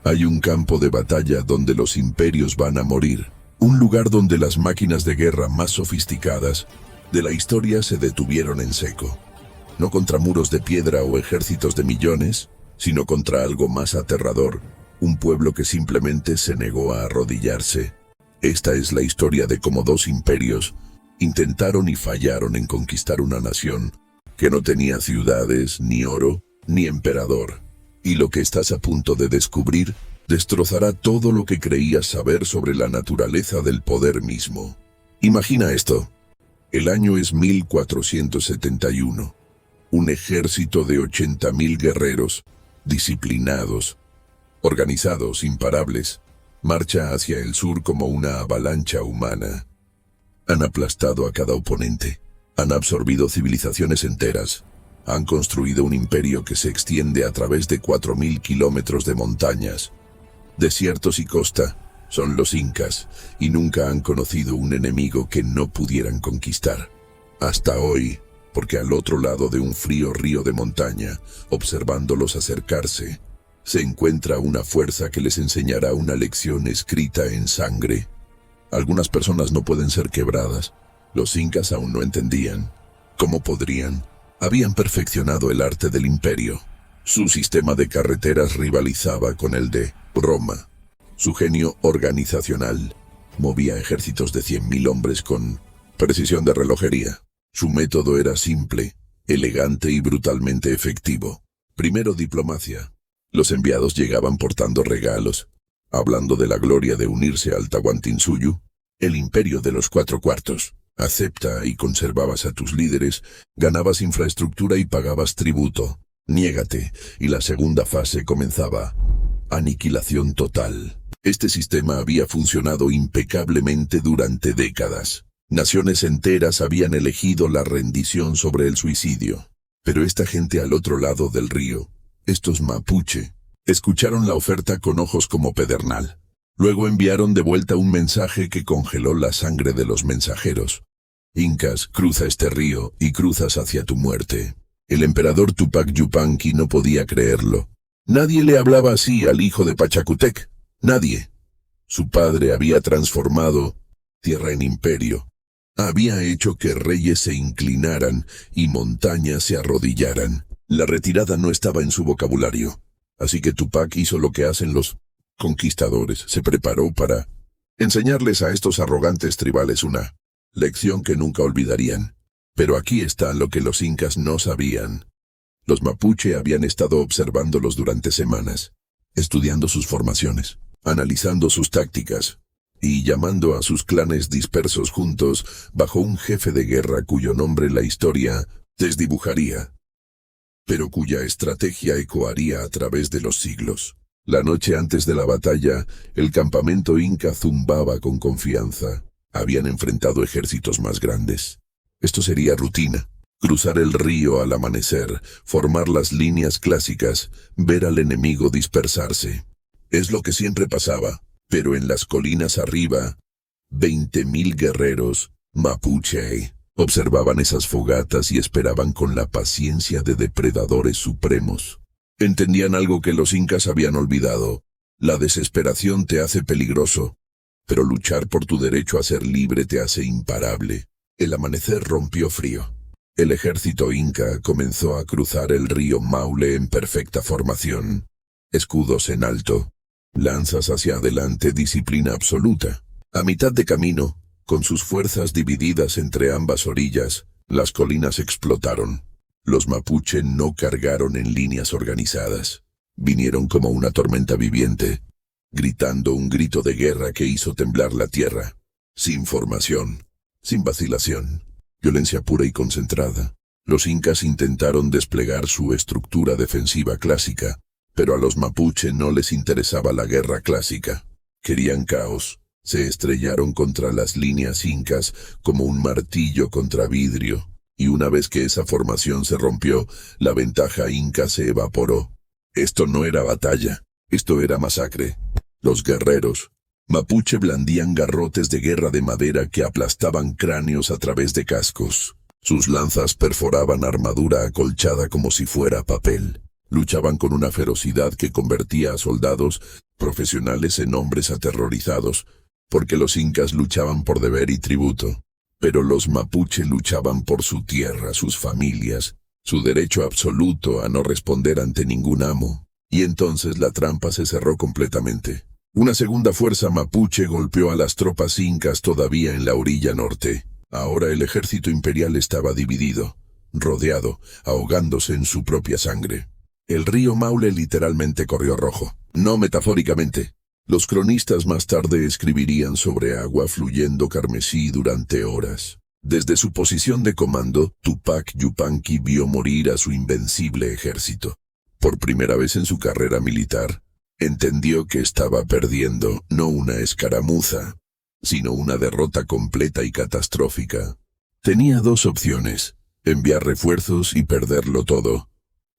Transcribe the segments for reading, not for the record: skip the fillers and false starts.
Hay un campo de batalla donde los imperios van a morir. Un lugar donde las máquinas de guerra más sofisticadas de la historia se detuvieron en seco. No contra muros de piedra o ejércitos de millones, sino contra algo más aterrador, un pueblo que simplemente se negó a arrodillarse. Esta es la historia de cómo dos imperios intentaron y fallaron en conquistar una nación que no tenía ciudades, ni oro, ni emperador. Y lo que estás a punto de descubrir destrozará todo lo que creías saber sobre la naturaleza del poder mismo. Imagina esto. El año es 1471. Un ejército de 80.000 guerreros, disciplinados, organizados, imparables, marcha hacia el sur como una avalancha humana. Han aplastado a cada oponente, han absorbido civilizaciones enteras, han construido un imperio que se extiende a través de 4.000 kilómetros de montañas, desiertos y costa. Son los incas, y nunca han conocido un enemigo que no pudieran conquistar. Hasta hoy, porque al otro lado de un frío río de montaña, observándolos acercarse, se encuentra una fuerza que les enseñará una lección escrita en sangre. Algunas personas no pueden ser quebradas. Los incas aún no entendían. ¿Cómo podrían? Habían perfeccionado el arte del imperio. Su sistema de carreteras rivalizaba con el de Roma. Su genio organizacional movía ejércitos de 100.000 hombres con precisión de relojería. Su método era simple, elegante y brutalmente efectivo. Primero, diplomacia. Los enviados llegaban portando regalos, hablando de la gloria de unirse al Tahuantinsuyo, el imperio de los 4 cuartos. Acepta y conservabas a tus líderes, ganabas infraestructura y pagabas tributo. Niégate, y la segunda fase comenzaba. Aniquilación total. Este sistema había funcionado impecablemente durante décadas. Naciones enteras habían elegido la rendición sobre el suicidio. Pero esta gente al otro lado del río, estos mapuche, escucharon la oferta con ojos como pedernal. Luego enviaron de vuelta un mensaje que congeló la sangre de los mensajeros. Incas, cruza este río y cruzas hacia tu muerte. El emperador Tupac Yupanqui no podía creerlo. Nadie le hablaba así al hijo de Pachacutec. Nadie. Su padre había transformado tierra en imperio. Había hecho que reyes se inclinaran y montañas se arrodillaran. La retirada no estaba en su vocabulario. Así que Tupac hizo lo que hacen los conquistadores. Se preparó para enseñarles a estos arrogantes tribales una lección que nunca olvidarían. Pero aquí está lo que los incas no sabían. Los mapuche habían estado observándolos durante semanas, estudiando sus formaciones, analizando sus tácticas y llamando a sus clanes dispersos juntos bajo un jefe de guerra cuyo nombre la historia desdibujaría, pero cuya estrategia ecoaría a través de los siglos. La noche antes de la batalla, el campamento inca zumbaba con confianza. Habían enfrentado ejércitos más grandes. Esto sería rutina. Cruzar el río al amanecer, formar las líneas clásicas, ver al enemigo dispersarse. Es lo que siempre pasaba, pero en las colinas arriba, 20.000 guerreros mapuche observaban esas fogatas y esperaban con la paciencia de depredadores supremos. Entendían algo que los incas habían olvidado. La desesperación te hace peligroso, pero luchar por tu derecho a ser libre te hace imparable. El amanecer rompió frío. El ejército inca comenzó a cruzar el río Maule en perfecta formación. Escudos en alto, lanzas hacia adelante, disciplina absoluta. A mitad de camino, con sus fuerzas divididas entre ambas orillas, las colinas explotaron. Los mapuche no cargaron en líneas organizadas. Vinieron como una tormenta viviente, gritando un grito de guerra que hizo temblar la tierra. Sin formación, sin vacilación, violencia pura y concentrada. Los incas intentaron desplegar su estructura defensiva clásica, pero a los mapuche no les interesaba la guerra clásica. Querían caos. Se estrellaron contra las líneas incas como un martillo contra vidrio, y una vez que esa formación se rompió, la ventaja inca se evaporó. Esto no era batalla, esto era masacre. Los guerreros mapuche blandían garrotes de guerra de madera que aplastaban cráneos a través de cascos. Sus lanzas perforaban armadura acolchada como si fuera papel. Luchaban con una ferocidad que convertía a soldados profesionales en hombres aterrorizados, porque los incas luchaban por deber y tributo, pero los mapuche luchaban por su tierra, sus familias, su derecho absoluto a no responder ante ningún amo. Y entonces la trampa se cerró completamente. Una segunda fuerza mapuche golpeó a las tropas incas todavía en la orilla norte. Ahora el ejército imperial estaba dividido, rodeado, ahogándose en su propia sangre. El río Maule literalmente corrió rojo, no metafóricamente. Los cronistas más tarde escribirían sobre agua fluyendo carmesí durante horas. Desde su posición de comando, Tupac Yupanqui vio morir a su invencible ejército. Por primera vez en su carrera militar, entendió que estaba perdiendo no una escaramuza, sino una derrota completa y catastrófica. Tenía dos opciones: enviar refuerzos y perderlo todo,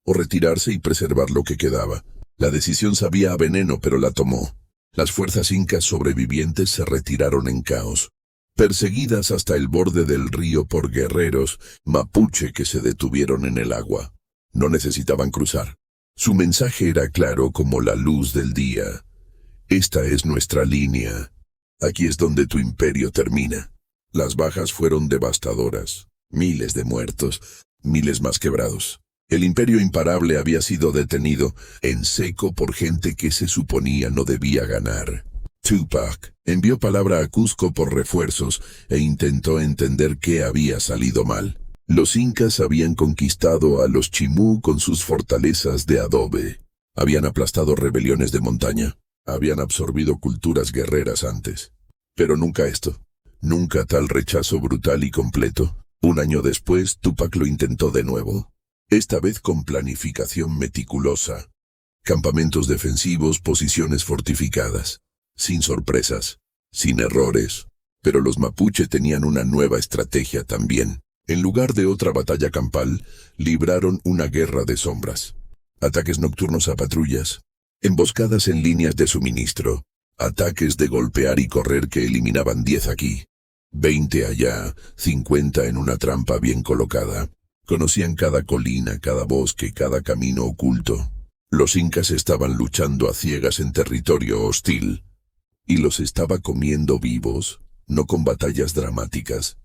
o retirarse y preservar lo que quedaba. La decisión sabía a veneno, pero la tomó. Las fuerzas incas sobrevivientes se retiraron en caos, perseguidas hasta el borde del río por guerreros mapuche que se detuvieron en el agua. No necesitaban cruzar. Su mensaje era claro como la luz del día. Esta es nuestra línea. Aquí es donde tu imperio termina. Las bajas fueron devastadoras. Miles de muertos, miles más quebrados. El imperio imparable había sido detenido en seco por gente que se suponía no debía ganar. Tupac envió palabra a Cusco por refuerzos e intentó entender qué había salido mal. Los incas habían conquistado a los chimú con sus fortalezas de adobe. Habían aplastado rebeliones de montaña. Habían absorbido culturas guerreras antes. Pero nunca esto. Nunca tal rechazo brutal y completo. Un año después, Tupac lo intentó de nuevo. Esta vez con planificación meticulosa. Campamentos defensivos, posiciones fortificadas. Sin sorpresas, sin errores. Pero los mapuche tenían una nueva estrategia también. En lugar de otra batalla campal, libraron una guerra de sombras. Ataques nocturnos a patrullas, emboscadas en líneas de suministro, ataques de golpear y correr que eliminaban 10 aquí, 20 allá, 50 en una trampa bien colocada. Conocían cada colina, cada bosque, cada camino oculto. Los incas estaban luchando a ciegas en territorio hostil, y los estaba comiendo vivos, no con batallas dramáticas,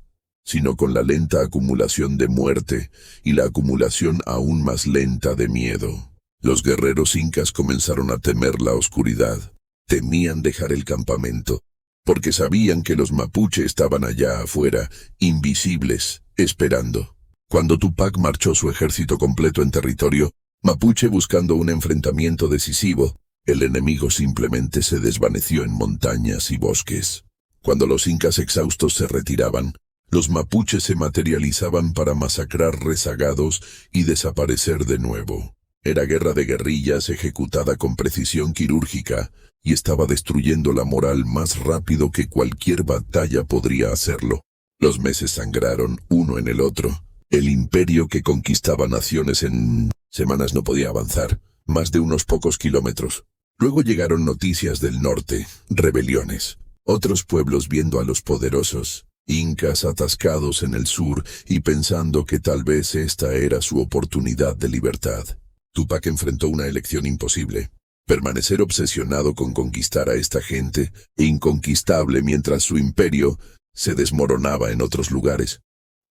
sino con la lenta acumulación de muerte y la acumulación aún más lenta de miedo. Los guerreros incas comenzaron a temer la oscuridad. Temían dejar el campamento, porque sabían que los mapuche estaban allá afuera, invisibles, esperando. Cuando Tupac marchó su ejército completo en territorio mapuche buscando un enfrentamiento decisivo, el enemigo simplemente se desvaneció en montañas y bosques. Cuando los incas exhaustos se retiraban, los mapuches se materializaban para masacrar rezagados y desaparecer de nuevo. Era guerra de guerrillas ejecutada con precisión quirúrgica y estaba destruyendo la moral más rápido que cualquier batalla podría hacerlo. Los meses sangraron uno en el otro. El imperio que conquistaba naciones en semanas no podía avanzar, más de unos pocos kilómetros. Luego llegaron noticias del norte, rebeliones, otros pueblos viendo a los poderosos incas atascados en el sur y pensando que tal vez esta era su oportunidad de libertad. Tupac enfrentó una elección imposible: permanecer obsesionado con conquistar a esta gente, inconquistable mientras su imperio se desmoronaba en otros lugares,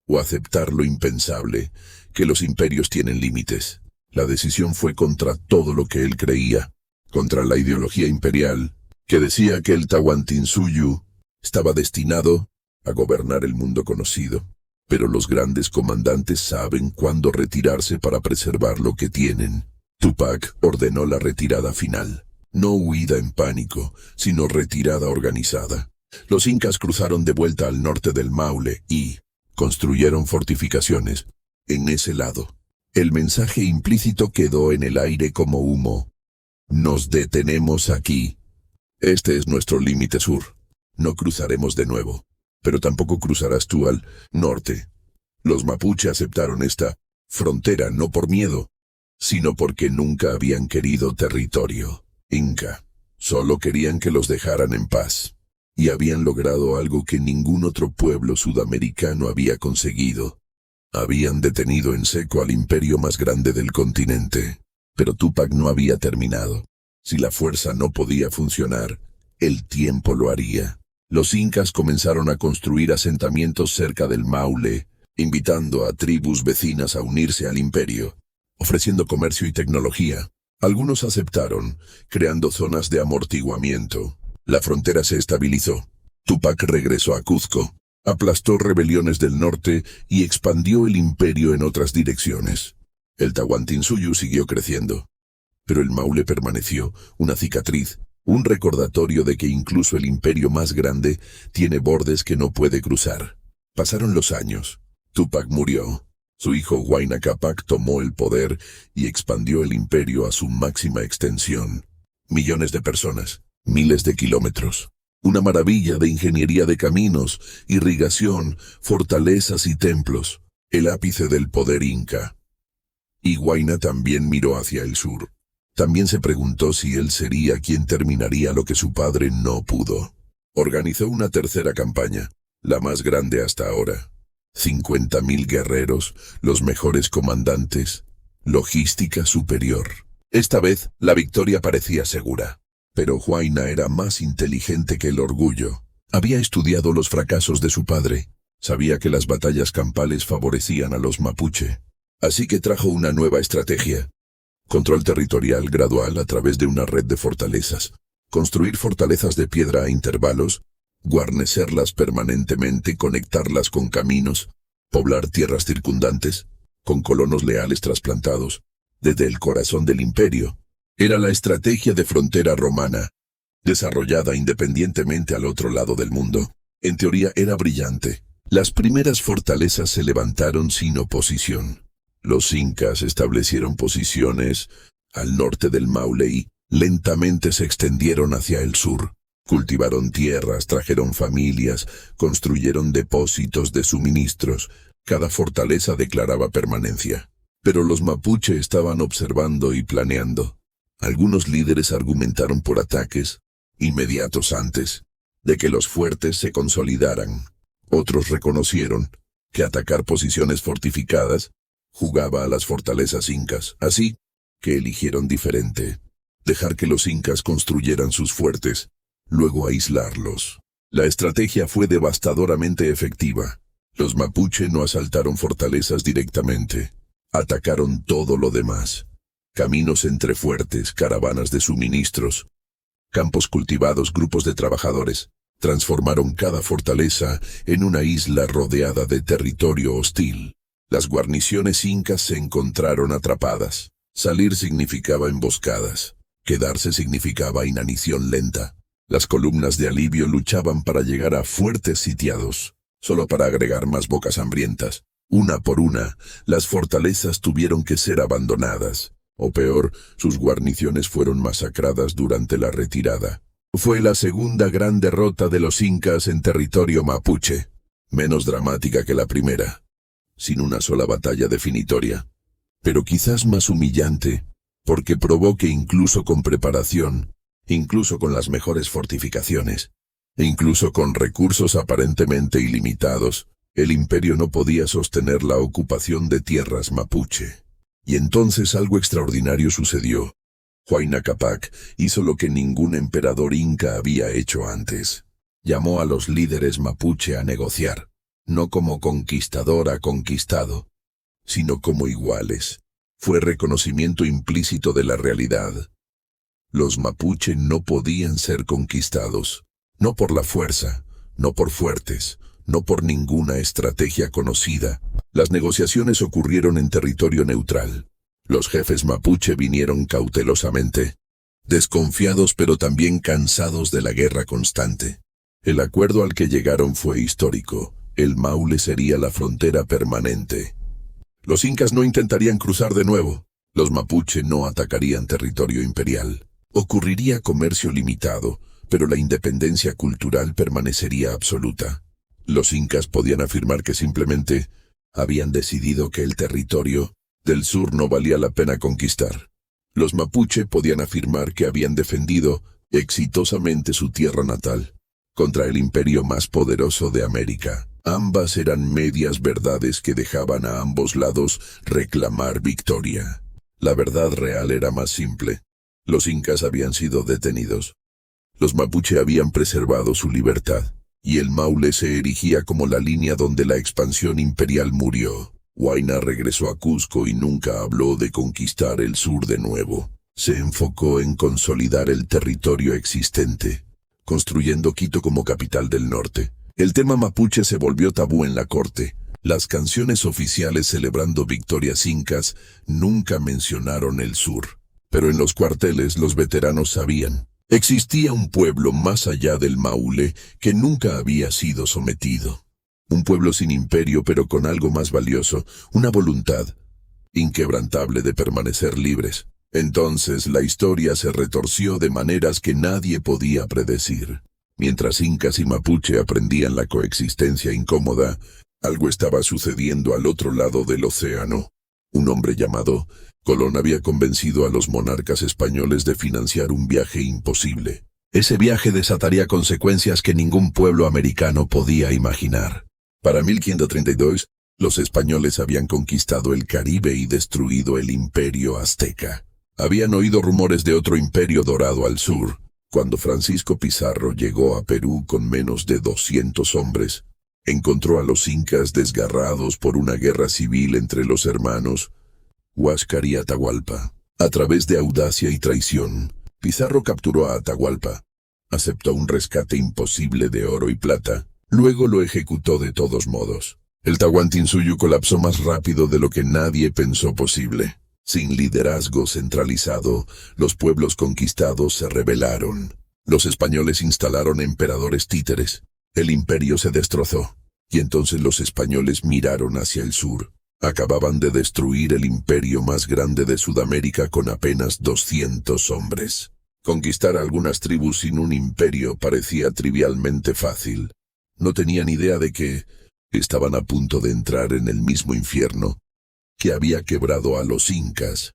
o aceptar lo impensable, que los imperios tienen límites. La decisión fue contra todo lo que él creía, contra la ideología imperial, que decía que el Tahuantinsuyu estaba destinado a gobernar el mundo conocido. Pero los grandes comandantes saben cuándo retirarse para preservar lo que tienen. Tupac ordenó la retirada final. No huida en pánico, sino retirada organizada. Los incas cruzaron de vuelta al norte del Maule y construyeron fortificaciones en ese lado. El mensaje implícito quedó en el aire como humo. Nos detenemos aquí. Este es nuestro límite sur. No cruzaremos de nuevo. Pero tampoco cruzarás tú al norte. Los mapuche aceptaron esta frontera no por miedo, sino porque nunca habían querido territorio inca. Solo querían que los dejaran en paz. Y habían logrado algo que ningún otro pueblo sudamericano había conseguido. Habían detenido en seco al imperio más grande del continente. Pero Tupac no había terminado. Si la fuerza no podía funcionar, el tiempo lo haría. Los incas comenzaron a construir asentamientos cerca del Maule, invitando a tribus vecinas a unirse al imperio, ofreciendo comercio y tecnología. Algunos aceptaron, creando zonas de amortiguamiento. La frontera se estabilizó. Tupac regresó a Cuzco, aplastó rebeliones del norte y expandió el imperio en otras direcciones. El Tahuantinsuyo siguió creciendo, pero el Maule permaneció, una cicatriz, un recordatorio de que incluso el imperio más grande tiene bordes que no puede cruzar. Pasaron los años. Tupac murió. Su hijo Huayna Cápac tomó el poder y expandió el imperio a su máxima extensión. Millones de personas, miles de kilómetros. Una maravilla de ingeniería de caminos, irrigación, fortalezas y templos. El ápice del poder inca. Y Huayna también miró hacia el sur. También se preguntó si él sería quien terminaría lo que su padre no pudo. Organizó una tercera campaña, la más grande hasta ahora. 50.000 guerreros, los mejores comandantes, logística superior. Esta vez, la victoria parecía segura. Pero Huayna era más inteligente que el orgullo. Había estudiado los fracasos de su padre. Sabía que las batallas campales favorecían a los mapuche. Así que trajo una nueva estrategia. Control territorial gradual a través de una red de fortalezas. Construir fortalezas de piedra a intervalos, guarnecerlas permanentemente, conectarlas con caminos, poblar tierras circundantes, con colonos leales trasplantados, desde el corazón del imperio. Era la estrategia de frontera romana, desarrollada independientemente al otro lado del mundo. En teoría era brillante. Las primeras fortalezas se levantaron sin oposición. Los incas establecieron posiciones al norte del Maule y lentamente se extendieron hacia el sur. Cultivaron tierras, trajeron familias, construyeron depósitos de suministros. Cada fortaleza declaraba permanencia. Pero los mapuche estaban observando y planeando. Algunos líderes argumentaron por ataques inmediatos antes de que los fuertes se consolidaran. Otros reconocieron que atacar posiciones fortificadas jugaba a las fortalezas incas, así que eligieron diferente. Dejar que los incas construyeran sus fuertes, luego aislarlos. La estrategia fue devastadoramente efectiva. Los mapuche no asaltaron fortalezas directamente. Atacaron todo lo demás. Caminos entre fuertes, caravanas de suministros, campos cultivados, grupos de trabajadores. Transformaron cada fortaleza en una isla rodeada de territorio hostil. Las guarniciones incas se encontraron atrapadas. Salir significaba emboscadas. Quedarse significaba inanición lenta. Las columnas de alivio luchaban para llegar a fuertes sitiados, solo para agregar más bocas hambrientas. Una por una, las fortalezas tuvieron que ser abandonadas. O peor, sus guarniciones fueron masacradas durante la retirada. Fue la segunda gran derrota de los incas en territorio mapuche, menos dramática que la primera, sin una sola batalla definitoria, pero quizás más humillante, porque probó que incluso con preparación, incluso con las mejores fortificaciones, e incluso con recursos aparentemente ilimitados, el imperio no podía sostener la ocupación de tierras mapuche. Y entonces algo extraordinario sucedió. Huayna Cápac hizo lo que ningún emperador inca había hecho antes. Llamó a los líderes mapuche a negociar, no como conquistador a conquistado, sino como iguales. Fue reconocimiento implícito de la realidad. Los mapuche no podían ser conquistados, no por la fuerza, no por fuertes, no por ninguna estrategia conocida. Las negociaciones ocurrieron en territorio neutral. Los jefes mapuche vinieron cautelosamente, desconfiados pero también cansados de la guerra constante. El acuerdo al que llegaron fue histórico. El Maule sería la frontera permanente. Los incas no intentarían cruzar de nuevo. Los mapuche no atacarían territorio imperial. Ocurriría comercio limitado, pero la independencia cultural permanecería absoluta. Los incas podían afirmar que simplemente habían decidido que el territorio del sur no valía la pena conquistar. Los mapuche podían afirmar que habían defendido exitosamente su tierra natal contra el imperio más poderoso de América. Ambas eran medias verdades que dejaban a ambos lados reclamar victoria. La verdad real era más simple. Los incas habían sido detenidos. Los mapuche habían preservado su libertad, y el Maule se erigía como la línea donde la expansión imperial murió. Huayna regresó a Cusco y nunca habló de conquistar el sur de nuevo. Se enfocó en consolidar el territorio existente, construyendo Quito como capital del norte. El tema mapuche se volvió tabú en la corte. Las canciones oficiales celebrando victorias incas nunca mencionaron el sur. Pero en los cuarteles los veteranos sabían. Existía un pueblo más allá del Maule que nunca había sido sometido. Un pueblo sin imperio pero con algo más valioso, una voluntad inquebrantable de permanecer libres. Entonces la historia se retorció de maneras que nadie podía predecir. Mientras incas y mapuche aprendían la coexistencia incómoda, algo estaba sucediendo al otro lado del océano. Un hombre llamado Colón había convencido a los monarcas españoles de financiar un viaje imposible. Ese viaje desataría consecuencias que ningún pueblo americano podía imaginar. Para 1532, los españoles habían conquistado el Caribe y destruido el imperio azteca. Habían oído rumores de otro imperio dorado al sur. Cuando Francisco Pizarro llegó a Perú con menos de 200 hombres, encontró a los incas desgarrados por una guerra civil entre los hermanos Huáscar y Atahualpa. A través de audacia y traición, Pizarro capturó a Atahualpa, aceptó un rescate imposible de oro y plata, luego lo ejecutó de todos modos. El Tahuantinsuyo colapsó más rápido de lo que nadie pensó posible. Sin liderazgo centralizado, los pueblos conquistados se rebelaron. Los españoles instalaron emperadores títeres. El imperio se destrozó. Y entonces los españoles miraron hacia el sur. Acababan de destruir el imperio más grande de Sudamérica con apenas 200 hombres. Conquistar a algunas tribus sin un imperio parecía trivialmente fácil. No tenían idea de que estaban a punto de entrar en el mismo infierno que había quebrado a los incas.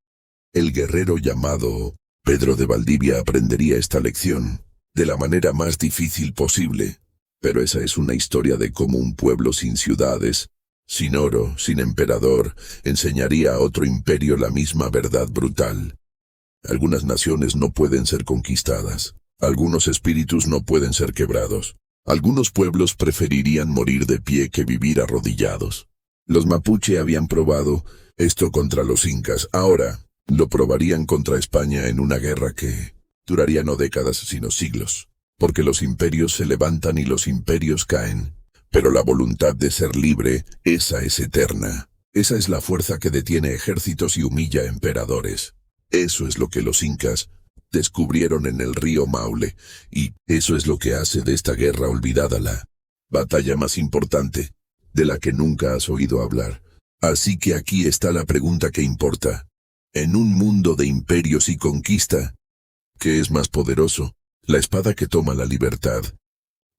El guerrero llamado Pedro de Valdivia aprendería esta lección de la manera más difícil posible. Pero esa es una historia de cómo un pueblo sin ciudades, sin oro, sin emperador, enseñaría a otro imperio la misma verdad brutal. Algunas naciones no pueden ser conquistadas. Algunos espíritus no pueden ser quebrados. Algunos pueblos preferirían morir de pie que vivir arrodillados. Los mapuche habían probado esto contra los incas. Ahora lo probarían contra España en una guerra que duraría no décadas sino siglos. Porque los imperios se levantan y los imperios caen. Pero la voluntad de ser libre, esa es eterna. Esa es la fuerza que detiene ejércitos y humilla emperadores. Eso es lo que los incas descubrieron en el río Maule, y eso es lo que hace de esta guerra olvidada la batalla más importante, de la que nunca has oído hablar. Así que aquí está la pregunta que importa. En un mundo de imperios y conquista, ¿qué es más poderoso? ¿La espada que toma la libertad?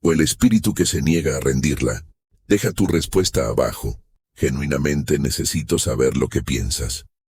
¿O el espíritu que se niega a rendirla? Deja tu respuesta abajo. Genuinamente necesito saber lo que piensas.